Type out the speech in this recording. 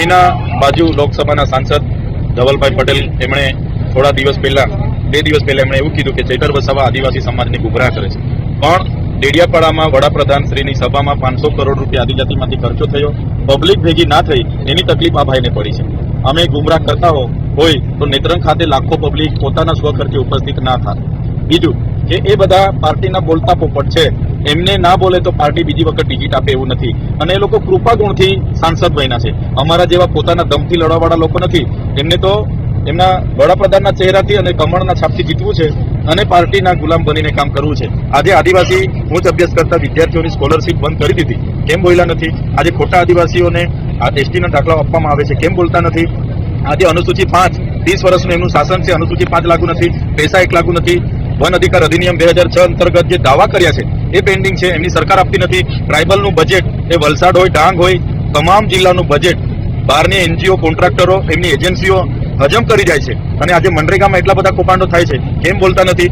અહીંના બાજુ લોકસભાના સાંસદ ધવલભાઈ પટેલ એમણે થોડા દિવસ પહેલા 2 દિવસ પહેલા એમણે એવું કીધું કે ચૈતર વસાવા આદિવાસી સમાજને ગુમરાહ કરે છે, પણ ડેડિયાપાડામાં વડાપ્રધાન શ્રીની સભામાં 500 કરોડ રૂપિયા આદિજાતિમાંથી ખર્ચો થયો, પબ્લિક ભેગી ના થઈ એની તકલીફ આ ભાઈને પડી છે. અમે ગુમરાહ કરતા હોય તો નેત્રંગ ખાતે લાખો પબ્લિક પોતાના સ્વખર્ચે ઉપસ્થિત ના થાય. બીજું કે એ બધા પાર્ટીના બોલતા પોપટ છે, એમને ના બોલે તો પાર્ટી બીજી વખત ટિકિટ આપે એવું નથી, અને એ લોકો કૃપા ગુણથી સાંસદ બન્યા છે. અમારા જેવા પોતાના દમથી લડવાવાળા લોકો નથી. એમને તો એમના વડાપ્રધાનના ચહેરાથી અને કમળના છાપથી જીતવું છે અને પાર્ટીના ગુલામ બનીને કામ કરવું છે. આજે આદિવાસી ઉચ્ચ અભ્યાસ કરતા વિદ્યાર્થીઓની સ્કોલરશીપ બંધ કરી દીધી, કેમ બોલ્યા નથી? આજે ખોટા આદિવાસીઓને આ એસટીના દાખલા આપવામાં આવે છે, કેમ બોલતા નથી? આજે અનુસૂચિ 5 30 વર્ષનું એમનું શાસન છે, અનુસૂચિ 5 લાગુ નથી, પૈસા 1 લાગુ નથી. વન અધિકાર અધિનિયમ 2006 અંતર્ગત જે દાવા કર્યા છે એ પેન્ડિંગ છે, એમની સરકાર આપતી નથી. ટ્રાઇબલનું બજેટ એ વલસાડ હોય, ડાંગ હોય, તમામ જિલ્લાનું બજેટ બહારની એનજીઓ, કોન્ટ્રાક્ટરો, એમની એજન્સીઓ હજમ કરી જાય છે, અને આજે મનરેગામાં એટલા બધા કૌભાંડો થાય છે, કેમ બોલતા નથી?